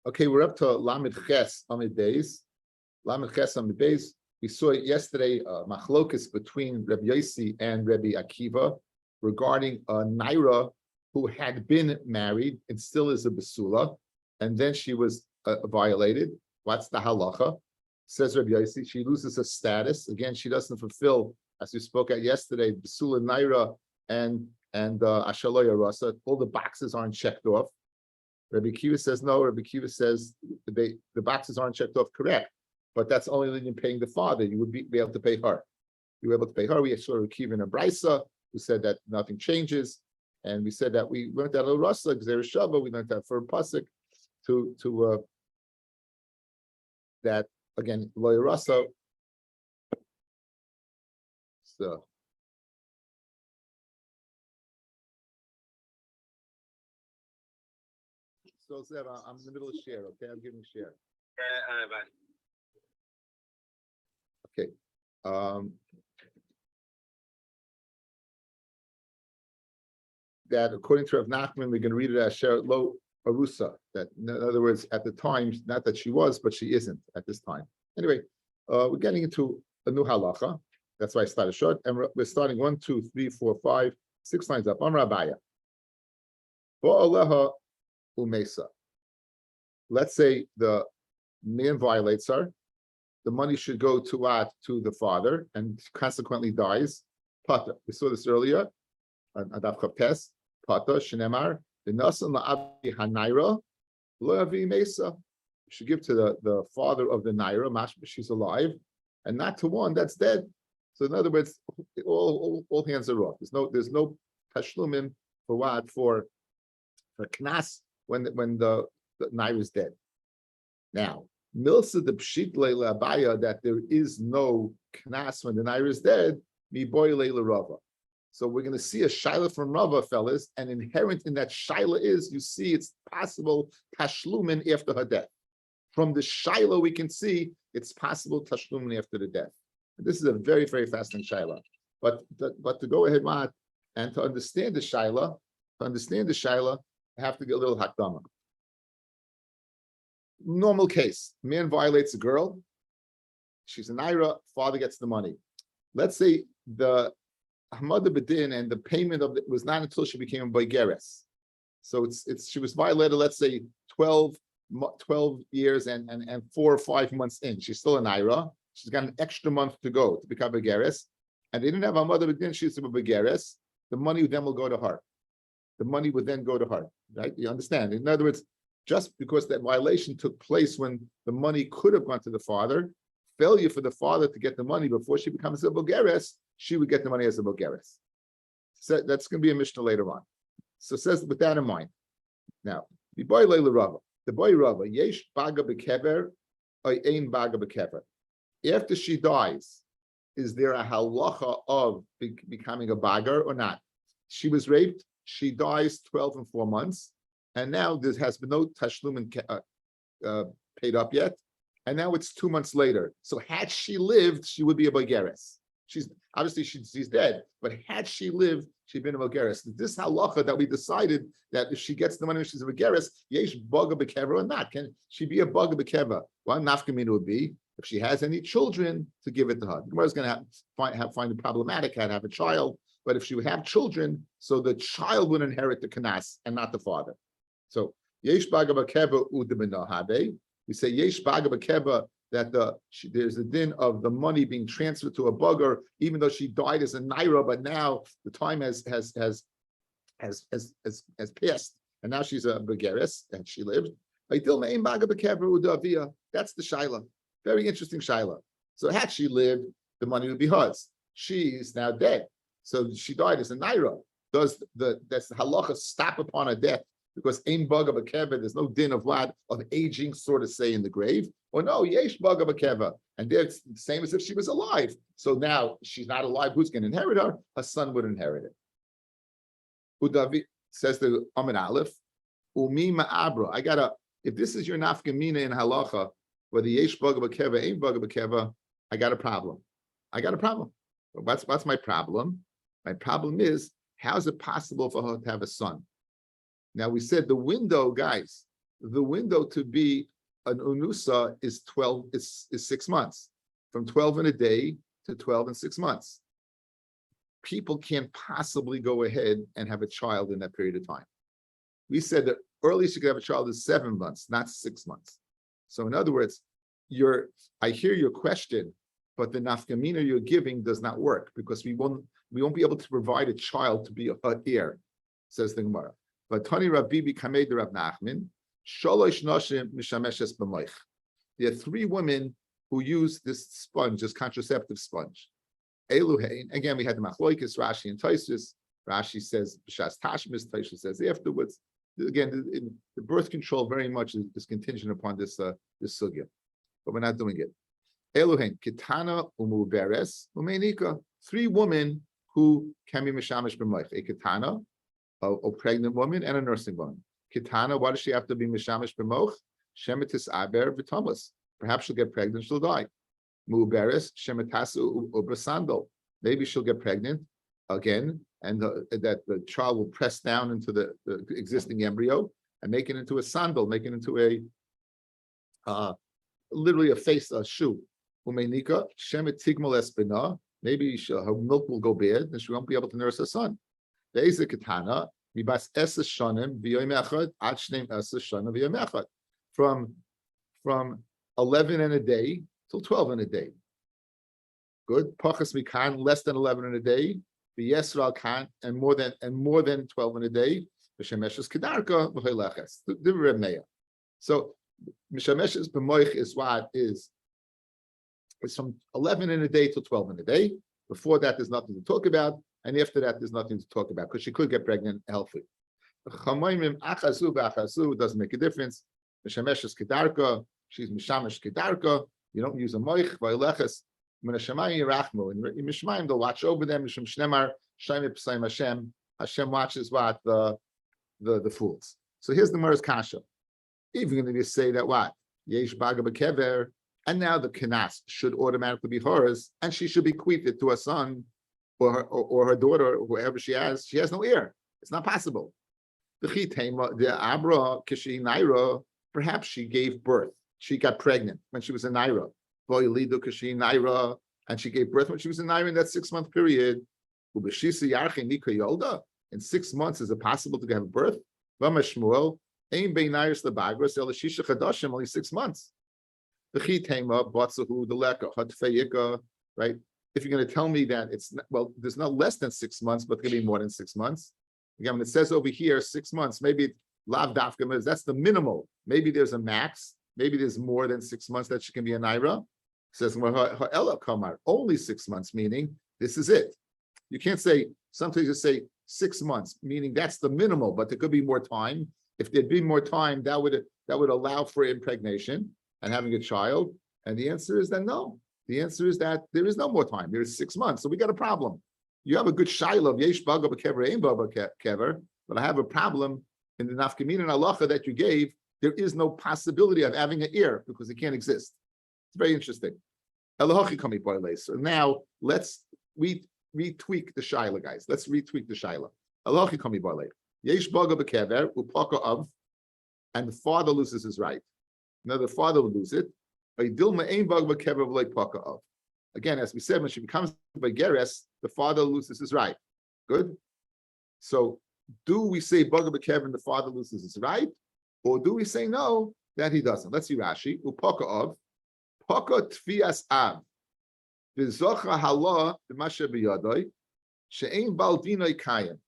Okay, we're up to Lamed Ches Amid Beis. Lamed Ches Amid Beis. We saw yesterday machlokas between Rabbi Yossi and Rabbi Akiva regarding a Naira who had been married and still is a basula, and then she was violated. What's the halacha? Says Rabbi Yossi, she loses her status. Again, she doesn't fulfill, as we spoke at yesterday, basula Naira and Ashaloya Rasa. All the boxes aren't checked off. Rabbi Akiva says no. Rabbi Akiva says the boxes aren't checked off correct, but that's only when you're paying the father. You would be able to pay her. You were able to pay her. We saw Rabbi Akiva in a brisa who said that nothing changes, and we said that we learned that a rasa gzeir shava. We learned that for a pasuk to that again loy rasa. So. So Zev, I'm in the middle of share, okay? I'm giving share. Okay. That according to Rav Nachman, we're going to read it as share lo arusa. That in other words, at the time, not that she was, but she isn't at this time. Anyway, we're getting into a new halacha. That's why I started short, and we're starting 1, 2, 3, 4, 5, 6 lines up. Rabbi. Umesa. Let's say the man violates her. The money should go to what? To the father, and consequently dies. Pata. We saw this earlier. Adaf Kaptes. Pata. Shenemar. V'nasan la'avi hanaira. Lo yavi mesa. You should give to the father of the naira. Mashma, she's alive, and not to one that's dead. So in other words, all hands are off. There's no tashlumin for what? For knas when the naira is dead. Now, milsa the pshit leila abaya that there is no knas when the naira is dead. Mi boy leila rava. So we're going to see a shaila from Rava, fellas, and inherent in that shaila is you see it's possible tashlumin after her death. From the shaila we can see it's possible tashlumin after the death. And this is a very, very fascinating shaila. But to go ahead, Matt, and to understand the shaila, I have to get a little hakdama. Normal case, man violates a girl. She's a naira, father gets the money. Let's say the Ahmad Bedin and the payment of it was not until she became a boigeres. So she was violated, let's say 12 years and 4 or 5 months in. She's still a naira. She's got an extra month to go to become a boigeres. And they didn't have Ahmad Bedin, she's a boigeres. The money then will go to her. The money would then go to her, right? You understand? In other words, just because that violation took place when the money could have gone to the father, failure for the father to get the money before she becomes a boigeres, she would get the money as a boigeres. So that's going to be a Mishnah later on. So it says with that in mind. Now, the boy Leila Rava, yesh baga bekever, or ein baga bekever. After she dies, is there a halacha of becoming a bagar or not? She was raped. She dies 12 and 4 months, and now there has been no tashlumin paid up yet, and now it's 2 months later. So had she lived, she would be a boigeres. She's obviously she's dead, but had she lived, she'd been a boigeres. This halacha that we decided that if she gets the money, she's a boigeres, yesh baga bekeva or not? Can she be a baga bekeva? Well, nafkamina would be if she has any children to give it to her. The Gemara is going to find it problematic to have a child. But if she would have children, so the child would inherit the kanas and not the father. So yesh baga bekeva udeminohade. We say yesh baga bekeva that there's a din of the money being transferred to a bugger, even though she died as a naira, but now the time has passed, and now she's a boigeres and she lived. That's the shaila. Very interesting shaila. So had she lived, the money would be hers. She's now dead. So she died as a naira. Does that's the halacha stop upon her death because ein baga bekeva? There's no din of what of aging, sort of say in the grave. Or no, yesh baga bekeva, and it's the same as if she was alive. So now she's not alive. Who's going to inherit her? Her son would inherit it. Udavi says the Amin Aleph. Umi ma'abra. If this is your nafkamina in halacha, whether yesh baga bekeva, ein baga bekeva, I got a problem. What's my problem? My problem is, how is it possible for her to have a son? Now we said the window, guys, the window to be an unusa is 12, is 6 months, from 12 and a day to 12 and 6 months. People can't possibly go ahead and have a child in that period of time. We said that earliest you could have a child is 7 months, not 6 months. So in other words, I hear your question, but the nafkamina you're giving does not work because we won't be able to provide a child to be an heir, says the Gemara. But Tani Rabbi Kamed Rav Nachman, Sholosh Noshim Mishameshes B'moich. There are 3 women who use this sponge, this contraceptive sponge. Eluhein, again, we had the Machloikis, Rashi, and Tosfos. Rashi says B'shas Tashmis, Tosfos says afterwards. Again, the birth control very much is contingent upon this sugya, but we're not doing it. Eluhein, Kitana Umuberes Umeinika. 3 women who can be Mishamish B'moich. A Kitana, a pregnant woman, and a nursing woman. Kitana, why does she have to be Mishamish B'moch? Shemitis Aber V'Tomas. Perhaps she'll get pregnant, she'll die. Muberes Shemitasu Ubrasandal. Maybe she'll get pregnant again, and that the child will press down into the existing embryo and make it into a sandal, make it into a literally a shoe. Umeinika Shemet Tigmal Espina. Maybe her milk will go bad, and she won't be able to nurse her son. Ve'eze Ketana Mibas Esa Shanim V'Yom Echad Ad Shneim Esa Shanim V'Yom Echad. From 11 and a day till 12 and a day. Good. Pachas Mikan, less than 11 and a day. The Yesral Kan, and more than 12 and a day. Mishemeshes Kedarka V'Hoyleches. The Reb Meir. So Mishemeshes B'Moich is what is. It's from 11 in a day till 12 in a day. Before that, there's nothing to talk about. And after that, there's nothing to talk about because she could get pregnant healthy. Achazu doesn't make a difference. Mishemeshes Kedarka, she's Mishamesh Kedarka. You don't use a moich, v'yleches, Menashamayim Yerachmu. In Mishmayim, they'll watch over them. Mishum Shnemar, Shayim P'sayim Hashem. Hashem watches what? The fools. So here's the Gemara's kasha. Even if you say that what? Yesh Baga B'kever, and now the Kenas should automatically be hers, and she should be bequeathed to her son or her daughter, or whoever she has no heir. It's not possible. The Abra Kishi Naira, perhaps she gave birth. She got pregnant when she was in Naira. And she gave birth when she was in Naira in that 6-month period. In 6 months, is it possible to have birth? Only 6 months. Right? If you're going to tell me that it's not, well, there's not less than 6 months, but it's going to be more than 6 months. Again, when it says over here 6 months, maybe lav dafka, that's the minimal. Maybe there's a max. Maybe there's more than 6 months that she can be a naira. It says only 6 months, meaning this is it. You can't say, sometimes you say 6 months, meaning that's the minimal, but there could be more time. If there'd be more time, that would allow for impregnation and having a child. And the answer is that no. The answer is that there is no more time. There is 6 months. So we got a problem. You have a good shaila of yesh baga b'kever, ein baga b'kever, but I have a problem in the nafkamin and halacha that you gave. There is no possibility of having an ear because it can't exist. It's very interesting. So now let's retweak the shaila, guys. Let's retweak the shaila. Yesh baga b'kever upaka of, and the father loses his right. Now the father will lose it. Again, as we said, when she becomes Begeres, the father loses his right. Good. So, do we say Baga Bekev the father loses his right, or do we say no, that he doesn't? Let's see Rashi. Upaka of Paka Tfias Av V'Zocha Hala B'Masha B'Yadoi She'ein Baldinoi Kayim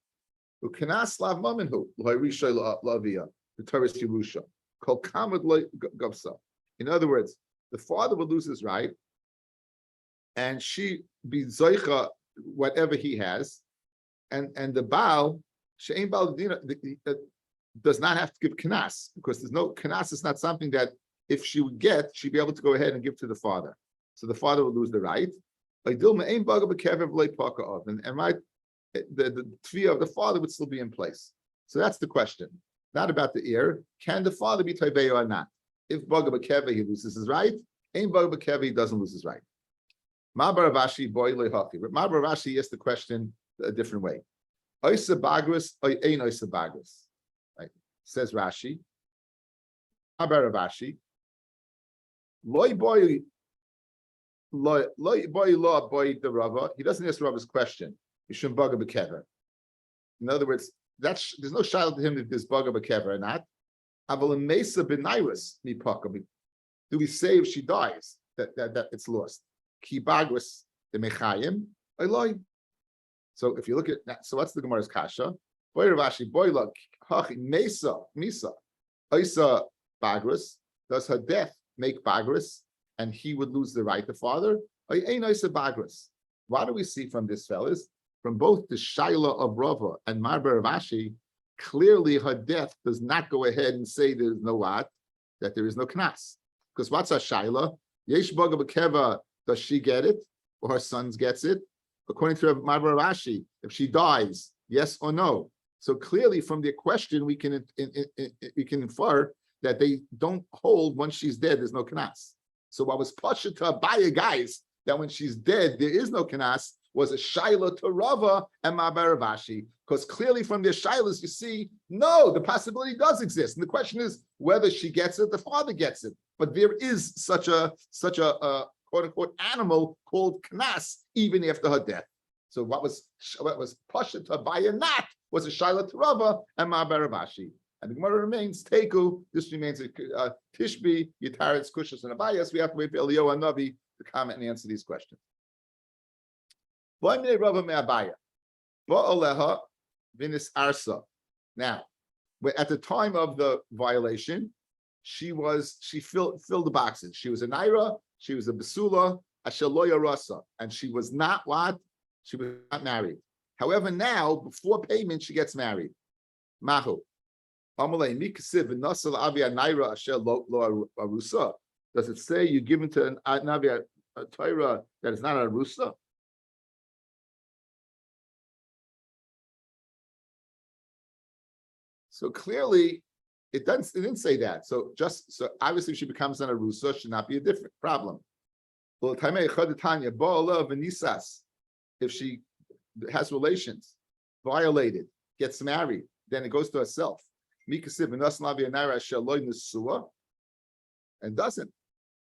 U'Kenas Lav Maminhu L'Harisha L'Avia V'Taris Yerusha Kol Kamad L'Gavsa. In other words, the father would lose his right, and she be zoicha whatever he has, and the Baal she'ein Baal does not have to give kanas, because there's no kanas. Is not something that if she would get, she'd be able to go ahead and give to the father. So the father would lose the right. And the tefillah of the father would still be in place. So that's the question, not about the ear. Can the father be tayveya or not? If Baga B'Keva, he loses his right. Ain't Baga B'Keva, he doesn't lose his right. Mabar Ravashi boy lehaki. Mabar Ravashi asked the question a different way. Oisa bagris, ein oisa bagris. Right? Says Rashi. Ravashi. Loi boy, loi boy law boy the Rava. He doesn't answer Rava's question. You shouldn't bug a bekever. In other words, there's no shadow to him if there's bug a bekever or not. Aval mesa benairis mi pakam. Do we say if she dies that it's lost? Ki bagris the mechayim eloi. So if you look at that, so what's the Gemara's kasha? Boy Ravashi boy look hachi mesa misa isa bagris. Does her death make bagris, and he would lose the right to father? Ain't isa bagris. What do we see from this, fellas? From both the Shaila of Rava and Marber Ravashi, clearly her death does not go ahead and say there's no what, that there is no knas. Because what's a Shaila? Yesh baga b'keva, does she get it, or her sons gets it? According to Marber Ravashi, if she dies, yes or no. So clearly, from the question, we can infer that they don't hold once she's dead. There's no knas. So what was pasha to Abaya, guys, that when she's dead there is no knas, was a shaila to Rava and Marber Ravashi, because clearly from their shailas you see, no, the possibility does exist, and the question is whether she gets it, the father gets it. But there is such a quote unquote animal called knas even after her death. So what was pasha to Abaya not was a shaila to Rava and Marber Ravashi. And the Gemara remains teku. This remains a tishbi, yitaretz, kushas, and abayas. We have to wait for Eliyahu and Navi to comment and answer these questions. Now, at the time of the violation, she filled the boxes. She was a naira, she was a besula, a shaloya rasa, and she was not what? She was not married. However, now before payment, she gets married. Mahu. Does it say you give it to an Navi a Torah that is not a Rusa? So clearly, it didn't say that. So obviously, if she becomes an Arusa, should not be a different problem. If she has relations, violated, gets married, then it goes to herself. And doesn't.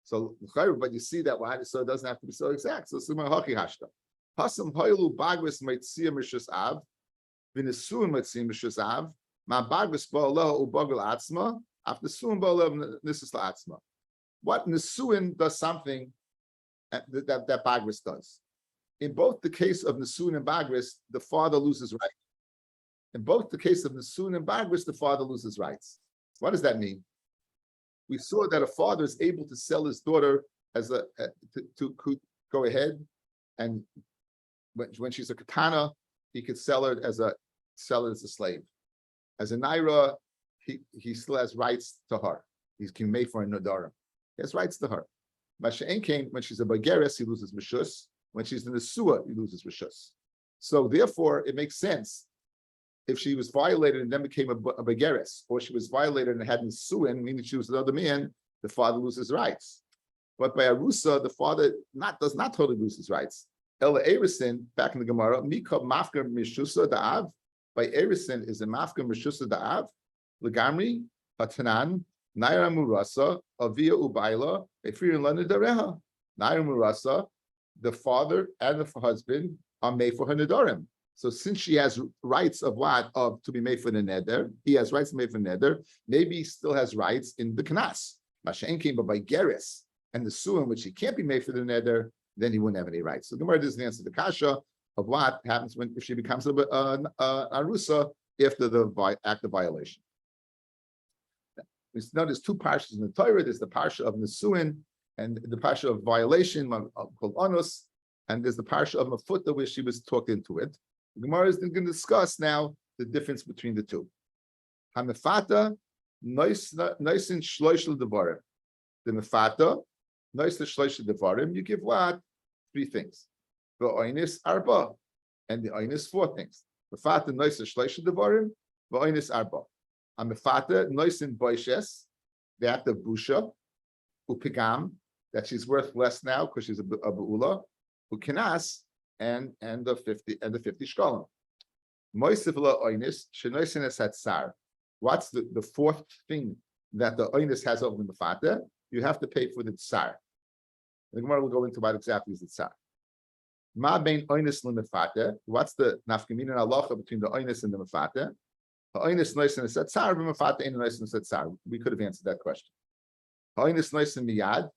So, but you see that why, so it doesn't have to be so exact. So, Hasam Hoilu Bagris Maitzia Mishus Av, Vinisun Maitzia Mishus Av, Ma Bagris Ba'Allah Ubagul Atzma, after Sun Ba'Allah Nisus Atzma. What Nisuin does something that Bagris does. In both the case of Nisun and Bagris, the father loses rights. In both the case of Nisun and Bagris, the father loses rights. What does that mean? We saw that a father is able to sell his daughter as to go ahead, and when she's a katana, he could sell her as a slave. As a naira, he still has rights to her. He can make for a nodara. He has rights to her. Masha'en came when she's a bageres, he loses mishus. When she's in the suah, he loses mishus. So therefore, it makes sense. If she was violated and then became a bageres, or she was violated and had nisuin, meaning she was another man, the father loses rights. But by arusa, the father does not totally lose his rights. Ela erisin, back in the Gemara, mikab mafker mishusa da'av. By erisin is a mafker mishusa da'av. Legamri hatanan naira murasa avia ubaila efirin lana dareha. Naira murasa, the father and the husband are made for her nedarim. So since she has rights of to be made for the neder, he has rights to be made for the neder, maybe he still has rights in the knas. Masha'en came by geris and the suah in which he can't be made for the neder, then he wouldn't have any rights. So Gemara doesn't answer the kasha of what happens if she becomes a arusa after the act of violation. We know there's two parshas in the Torah. There's the parsha of Nisuin and the parsha of violation called Onus, and there's the parsha of Mafuta where she was talked into it. The Gemara is going to discuss now the difference between the two. Hamefata noisin shloishel devarim. The mefata noisin shloishel devarim. You give what? 3 things. The oinis arba, and the oinis 4 things. Mefata noisin shloishel devarim. The oinis arba. Hamefata noisin boishes. The act of busha, upigam, that she's worth less now because she's a beula. Ukinas. And the 50 shkolim. Moisivla oinis shenoisines hatsar. What's the 4th thing that the oinus has over the mafata, you have to pay for the tsar. The Gemara will go into what exactly is the tsar. Ma bein oinus lemefata. What's the nafkamina halacha between the oinus and the mafata? The oinus nois and the tsar, the mafata ain't nois and the tsar. We could have answered that question. The oinus nois and miyad.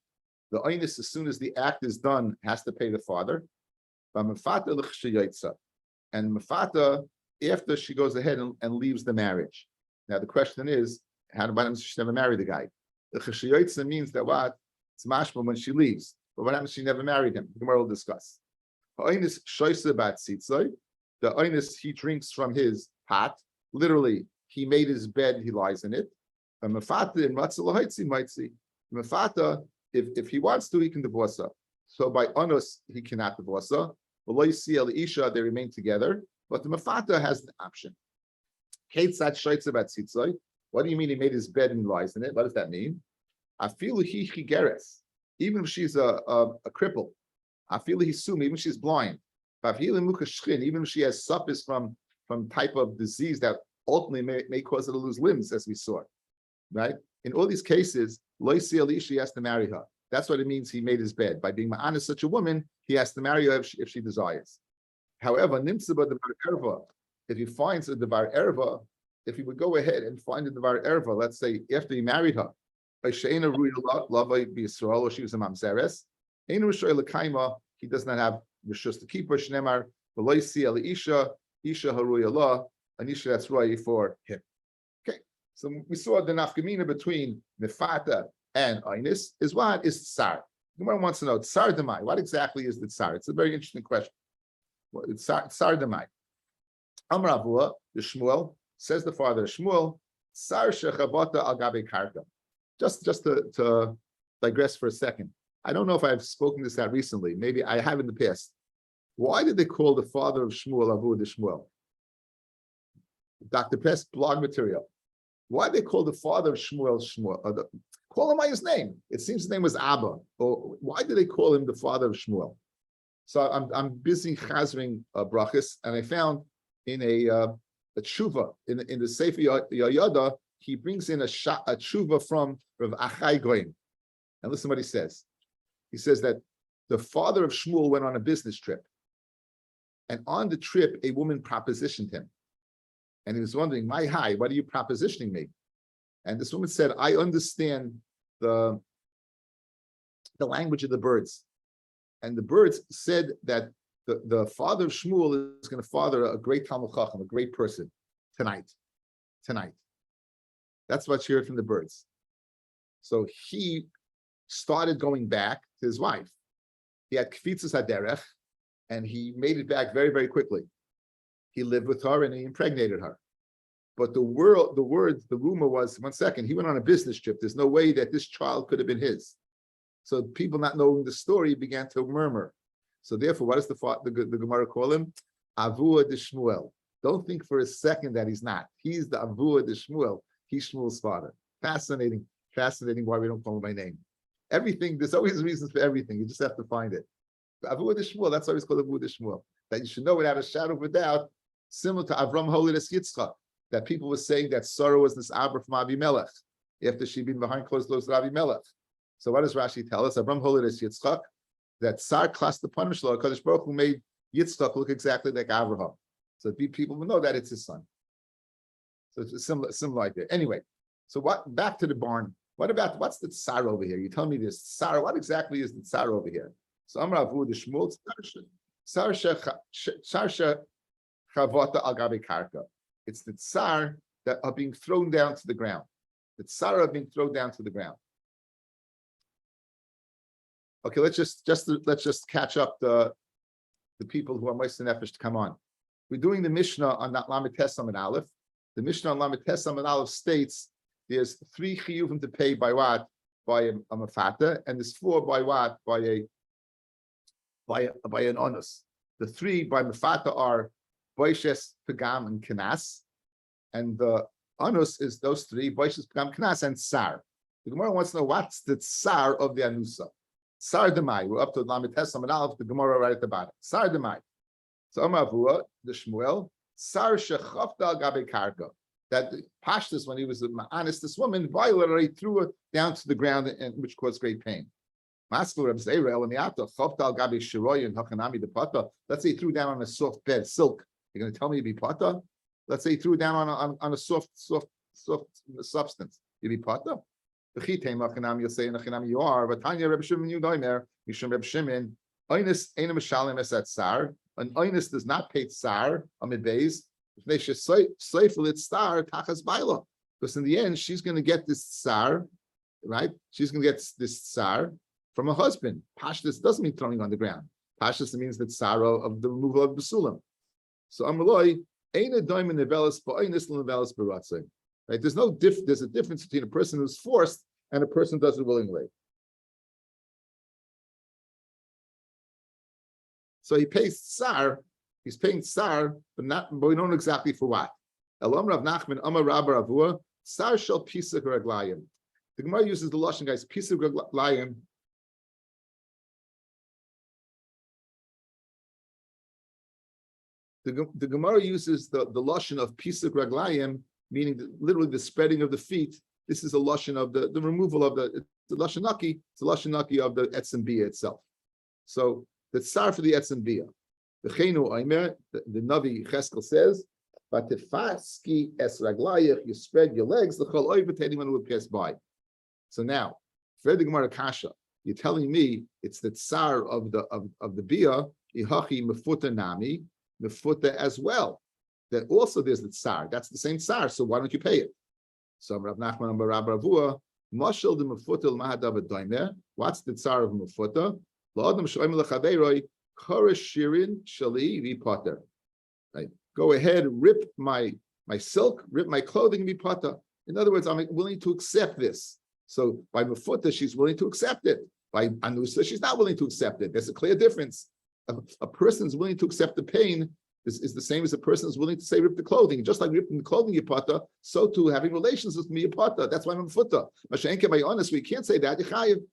The oinus, as soon as the act is done, has to pay the father. But mafata l'chshiyotza. And mafata, after she goes ahead and leaves the marriage. Now the question is, why does she never marry the guy? The cheshiyotza means that what? It's mashma when she leaves. But what happens if she never married him? The Gemara will discuss. The oinus, he drinks from his pot. Literally, he made his bed, he lies in it. And mafata in matzah might see. Mafata, if he wants to, he can divorce her. So by onus, he cannot divorce her. Isha, they remain together. But the mafata has the option. What do you mean he made his bed and he lies in it? What does that mean? Even if she's a cripple. Even if she's blind. Even if she has suppis from type of disease that ultimately may cause her to lose limbs, as we saw. Right? In all these cases, she has to marry her. That's what it means he made his bed. By being ma'anis such a woman, he has to marry her if she desires. However, if he finds a devar erva, if he would go ahead and find a devar erva, let's say after he married her, or she was a mamzeres, he does not have rishus to keep her. Shnemar isha haruya anisha, that's right for him. Okay, so we saw the nafkamina between mefata and Ainis is what is tsar. The Gemara wants to know tsar demai. What exactly is the tsar? It's a very interesting question. It's tsar demai. Amar Avua, the Shmuel, says the father Shmuel, tsar shechavota al gabe karka. Just to digress for a second. I don't know if I've spoken this out recently. Maybe I have in the past. Why did they call the father of Shmuel Avua the Shmuel? Dr. Press blog material. Why did they call the father of Shmuel Shmuel? Call him by his name. It seems his name was Abba. Or why did they call him the father of Shmuel? So I'm busy chazering brachas, and I found in a tshuva in the Sefer Yayada, he brings in a tshuva from Rav Achai Goyim. And listen what he says. He says that the father of Shmuel went on a business trip, and on the trip a woman propositioned him, and he was wondering, "My hi, what are you propositioning me?" And this woman said, "I understand the language of the birds." And the birds said that the father of Shmuel is going to father a great Talmud Chacham, a great person tonight. That's what she heard from the birds. So he started going back to his wife. He had kfitzas haderech, and he made it back very, very quickly. He lived with her and he impregnated her. But the rumor was, one second, he went on a business trip. There's no way that this child could have been his. So people not knowing the story began to murmur. So therefore, what does the Gemara call him? Avua de Shmuel. Don't think for a second that he's not. He's the Avua de Shmuel. He's Shmuel's father. Fascinating why we don't call him by name. Everything, there's always reasons for everything. You just have to find it. Avua de Shmuel, that's why it's called Avua de Shmuel. That you should know without a shadow of a doubt, similar to Avram Holiness Yitzchak, that people were saying that Sarah was this Abra from Avimelech, after she'd been behind closed doors with Avimelech. So what does Rashi tell us? Avram Holiness Yitzchak, that Sar class the punishment, Kadosh Baruch Hu made Yitzchak look exactly like Avraham. So people will know that it's his son. So it's a similar idea. Anyway, so back to the barn. What's the tsar over here? You tell me this tsar. What exactly is the tsar over here? So Amar Avu the Shmuel tsar chavota al gabe karka. It's the tsar that are being thrown down to the ground. The tsar are being thrown down to the ground. Okay, let's just catch up the people who are Moshe Nefesh to come on. We're doing the Mishnah on Lamed Tesam and Aleph. The Mishnah on Lamed Tesam and Aleph states there's 3 chiyuvim to pay by what? By a mafata, and there's 4 by what? By an onus. The 3 by mafata are boishes, pagam, and kanas, and the onus is those 3: boishes, pagam, kanas, and tsar. The Gemara wants to know what's the tsar of the anusa. Tsar demai. We're up to Lamed Tesam and Aleph. The Gemara right at the bottom. Tsar demai. So Amar Avua the Shmuel tsar shechavta al gabe karka. that Pashtus, when he was honest, this woman violated, threw her down to the ground, and which caused great pain. Let's say he threw down on a soft bed, silk. You're going to tell me to be pata? Let's say he threw down on a soft substance. You be pata? You'll say you are. But Tanya Reb Shimon Yudoimer, Mishum Reb Shimon, Oinus Eina Mishalim Es at Sar. An Oinus does not pay Sar amid bays. Because in the end, she's going to get this Sar, right? She's going to get this Sar from a husband. Pashtus doesn't mean throwing on the ground. Pashtus means that sorrow of the removal of Basulam. So Amaloi, Eina Doimen Nevelis, Ba'oinus Nevelis Baratzai. Right? There's a difference between a person who's forced and a person who does it willingly. So he pays Sar. He's paying Sar, but we don't know exactly for what. Elam Rav Nachman, Amar Rabbi Ravua, Sar shel Pisuk Raglayim. The Gemara uses the Lashon, guys, Pisuk Raglayim. The Gemara uses the Lashon of Pisuk Raglayim, meaning literally the spreading of the feet. This is a Lashon of the removal of the Lashon Naki. It's a Lashon Naki of the Etzem Bia itself. So the Sar for the Etzem Bia. The Navi Cheskel says, "Vatifaski es raglayich, you spread your legs. The chol oiv to anyone who would pass by." So now, for the Gemara Kasha, you're telling me it's the tsar of the bia ihachi mefuta nami mefuta as well. That also there's the tsar. That's the same tsar. So why don't you pay it? So Rav Nachman and Rav Ravua, mashal de mefuta l'mahadav adoimer. What's the tsar of mefuta? La'adam shoyim lechaveiroi. Shirin shali v'potter. Right. Go ahead, rip my silk, rip my clothing, and be potter. In other words, I'm willing to accept this. So by mefuta, she's willing to accept it. By anusa, she's not willing to accept it. There's a clear difference. A person's willing to accept the pain is the same as a person is willing to say rip the clothing. Just like ripping the clothing, you potter, so too having relations with me, you potter. That's why I'm mefuta. Mashenke, by honest, we can't say that. Yechayev.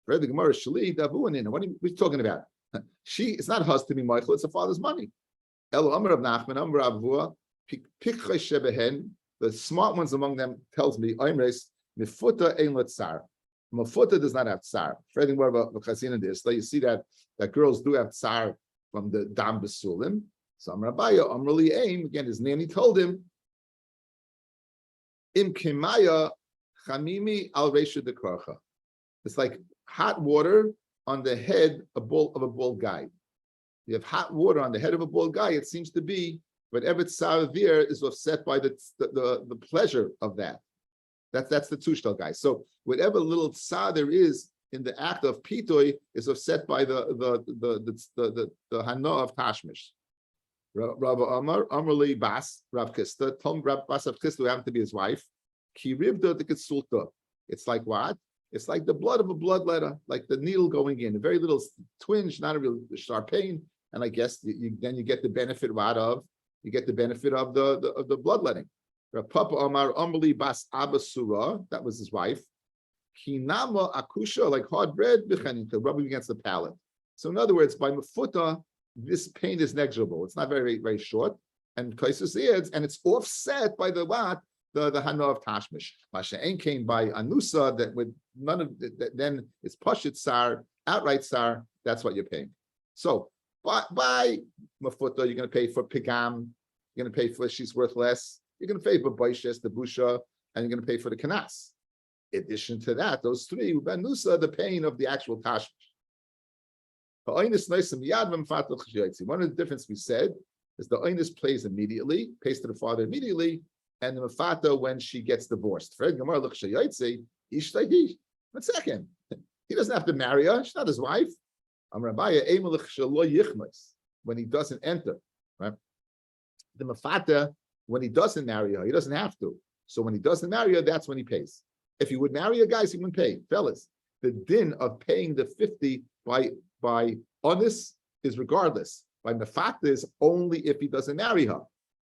Read the Gemara shali davuanin. What are we talking about? It's not hers to be Michael, it's a father's money. The smart ones among them tells me, Mifuta ein tsar. Mifuta does not have tsar. Fretting more about Chazina this. So you see that girls do have tsar from the Dam Basulim. So Rabbi Amrali Aim, again, his nanny told him, Im Kimaya Chamimi al Resha de Korcha. It's like hot water on the head of a bald guy. You have hot water on the head of a bald guy. It seems to be whatever tsar there is offset by the pleasure of that. That's the tushtal guy. So whatever little tsar there is in the act of pitoy is offset by the hana of tashmish. Rav Amar Amrli Bas Rav Kista told Rav Bas Rav Kista, who happened to be his wife, ki rivda the kitsulta. It's like what? It's like the blood of a bloodletter, like the needle going in, a very little twinge, not a real sharp pain. And I guess then you get the benefit of the bloodletting. Papa Omar Amrli Bas Abasura, that was his wife. Kinama akusha, like hard bread, rubbing against the palate. So in other words, by mefuta, this pain is negligible. It's not very, very short. And kaisus adds, and it's offset by the what? The hana of tashmish. Masha ain't came by anusa, that with none of that, then it's pashit sar, outright sar, that's what you're paying. So by mafuta, you're going to pay for pigam, you're going to pay for she's worth less, you're going to pay for baishes, the busha, and you're going to pay for the kanas. In addition to that, those three, anusa, the pain of the actual tashmish. One of the difference we said is the oinus pays to the father immediately, and the mafata when she gets divorced. One second, he doesn't have to marry her; she's not his wife. When he doesn't enter, right? The mafata when he doesn't marry her, he doesn't have to. So when he doesn't marry her, that's when he pays. If he would marry her, guys, he wouldn't pay. Fellas, the din of paying the 50 by honest is regardless. By mafata is only if he doesn't marry her.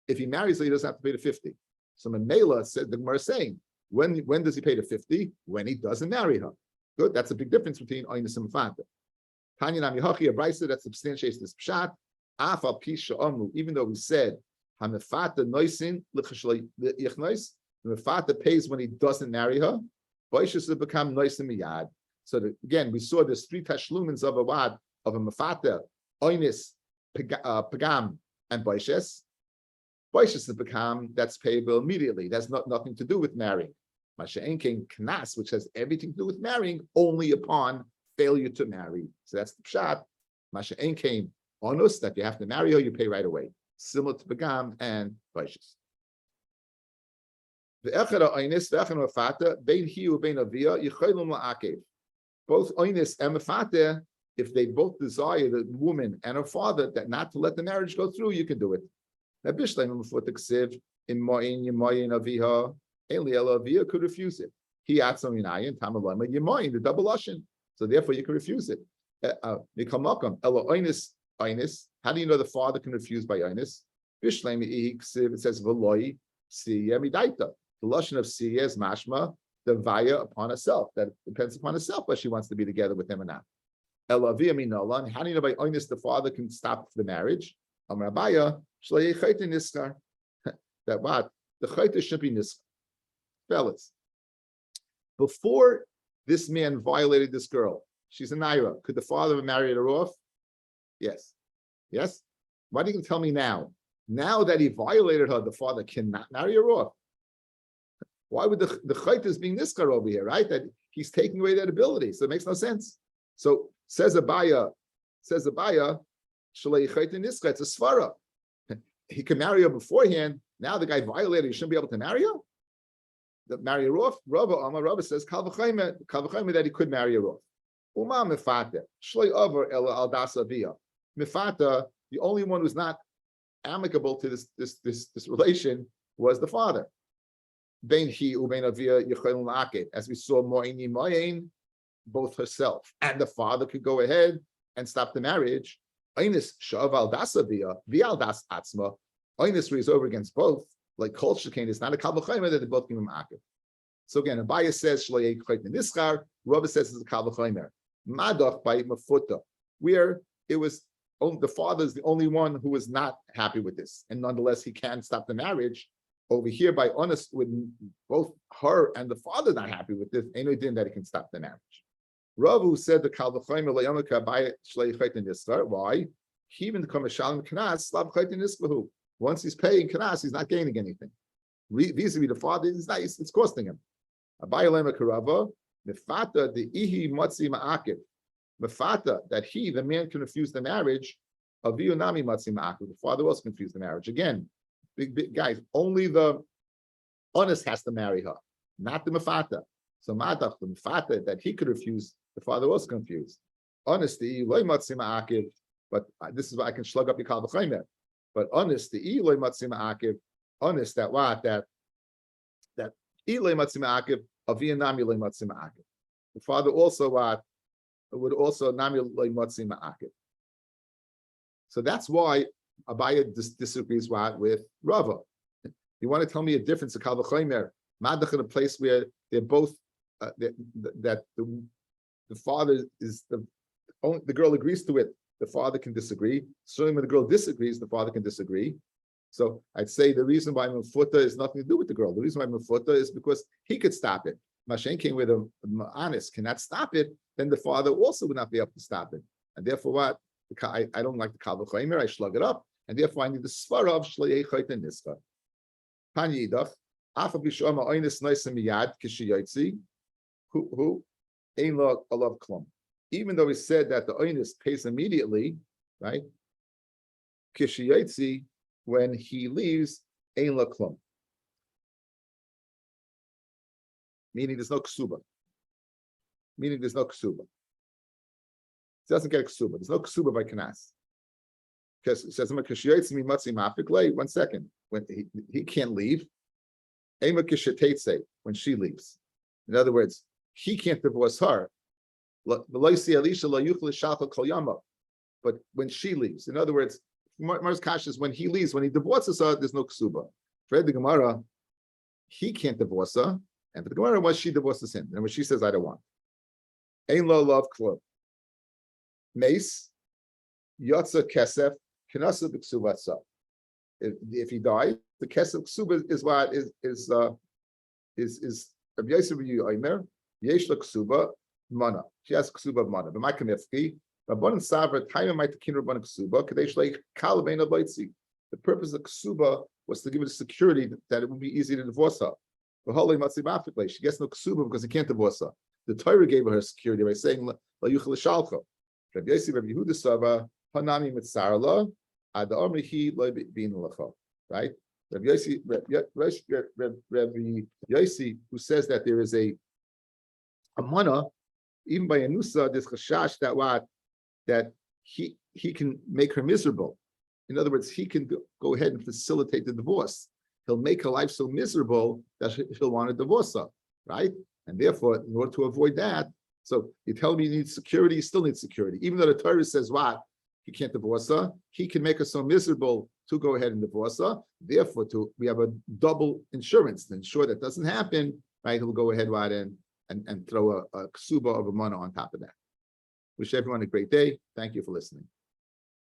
If he marries her, he doesn't have to pay the 50. So Mamela said, the Gemara is saying, when does he pay the 50? When he doesn't marry her. Good, that's a big difference between oinus and mafata. Tanya Nami Hachi, a brisa that substantiates this pshat. Afal pisha amru, even though we said Hamefata noisin l'chashlei yichnois. The mefata pays when he doesn't marry her. Boishes to become noisin miyad. So again, we saw there's three tashlumins of a wad of a mefata, oinis, pagam, and boishes. Boishes to become that's payable immediately. That's nothing to do with marrying. Masha'en came knas, which has everything to do with marrying, only upon failure to marry. So that's the pshat. Masha'en came onus that you have to marry her, you pay right away. Similar to pagam and boishes. Both oinis and mefata, if they both desire the woman and her father that not to let the marriage go through, you can do it. Now, Avia could refuse it. He the double lashon. So therefore, you can refuse it. How do you know the father can refuse by oinis? It says v'loi siya midaita. The lashon of siya is mashma, the vaya upon herself. That depends upon herself, but she wants to be together with him or not. How do you know by oinis the father can stop the marriage? That what? The chayta should be niskar. Fellas, before this man violated this girl, she's a naira. Could the father have married her off? Yes. Yes? Why do you tell me now? Now that he violated her, the father cannot marry her off. Why would the chayta is being niskar over here, right? That he's taking away that ability. So it makes no sense. So says Abaya, shalei chayta niskar, it's a svara. He could marry her beforehand. Now the guy violated, he shouldn't be able to marry her? Marry her off? Rabbi says, kal v'chayme that he could marry her off. Uma mefata, shloi over ela al das avia. Mefata, the only one who's not amicable to this relation was the father. Ben he uben avia yechelun la'aked. As we saw, mo'ini mo'in, both herself and the father could go ahead and stop the marriage. Einis sha'av al das avia, v'al das atzma. Einis is over against both. Like Kol Shekain, it's not a Kal V'chaymer that they both give him akif. So again, Abaya says Shloi Chayt Nischar, Rabbi says it's a Kal V'chaymer. Madach by Mafuta, where it was the father is the only one who was not happy with this, and nonetheless he can stop the marriage. Over here, by honest, with both her and the father not happy with this, ain't no din that he can stop the marriage. Rav said the Kal V'chaymer Layamaka by Shloi Chayt Nischar. Why? He even come a Shalom Knas Slav Chayt Nischar. Once he's paying Kanas, he's not gaining anything. Vis-a-vis the father, it's costing him. Abayalema Karava, Mefata, the Ihi Matzi Ma'akif. Mefata, that the man can refuse the marriage, Aviyunami Matzi Ma'akif. The father also can refuse the marriage. Again, big guys, only the honest has to marry her, not the Mefata. So Madach, the Mefata, that he could refuse, the father was confused. Honesty, Loy Matzi Ma'akif, but this is why I can slug up your Kal V'chaymer. But honest, the Eloi Matzima Akiv, honest that what that Eloi Matzima Akiv of Vietnam Eloi Matzima Akiv. The father also would also Nami Eloi Matzima Akiv. So that's why Abaya disagrees with Rava. You want to tell me a difference of Kal V'chaymer, Madach in a place where they're both that the father is the girl agrees to it. The father can disagree. Certainly when the girl disagrees, the father can disagree. So I'd say the reason why Mefuta is nothing to do with the girl. The reason why Mefuta is because he could stop it. Mashen came with a honest cannot stop it, then the father also would not be able to stop it. And therefore what? I don't like the Kal V'chaymer, I slug it up, and therefore I need the Svara of Shlei Chayt and Niska. Pan Yidach, Afa Bishoma Oynis Noisem Miyad Kishiyotzi, who Ein Lo Alav Klum. Even though he said that the oinus pays immediately, right? Kishiyotzi, when he leaves, ein la klum. Meaning there's no ksuba. It doesn't get a ksuba. There's no ksuba by kanas. Because it says, kishiyotzi mi matzi mafik lei. 1 second. When he can't leave. Ema kishatetze, when she leaves. In other words, he can't divorce her. But when she leaves, in other words, Mar's Kash is when he leaves, when he divorces her, there's no ksuba. For the Gemara, he can't divorce her, and for the Gemara, once she divorces him, and when she says, "I don't want," Ein lo love club. Mace, Yotza Kesef, Kanasa B'Ksuvatsa. if he dies, the kesef ksuba is what is Rabbi Yosef Omer yesh la ksuba mana. She has ksuba of mana. But my kamifki, Rabbanan Savra time might takin Rabbanan ksuba kadesh like kalavein avoitzi. The purpose of ksuba was to give it a security that it would be easy to divorce her. But holy matzi bafik, she gets no ksuba because he can't divorce her. The Torah gave her security by saying la yuchel shalcha. Rabbi Yosef Rabbi Yehuda Sava hanami mitzarla ad amrihi lo bin lacha. Right. Rabbi Yossi, who says that there is a mana, even by Anusa, there's chashash that he can make her miserable. In other words, he can go ahead and facilitate the divorce. He'll make her life so miserable that he'll want to divorce her, right? And therefore, in order to avoid that, so you tell me you need security, you still need security. Even though the Torah says what? He can't divorce her, he can make her so miserable to go ahead and divorce her. Therefore, we have a double insurance to ensure that doesn't happen, right? He'll go ahead right in and throw a ksuba of a mana on top of that. Wish everyone a great day. Thank you for listening.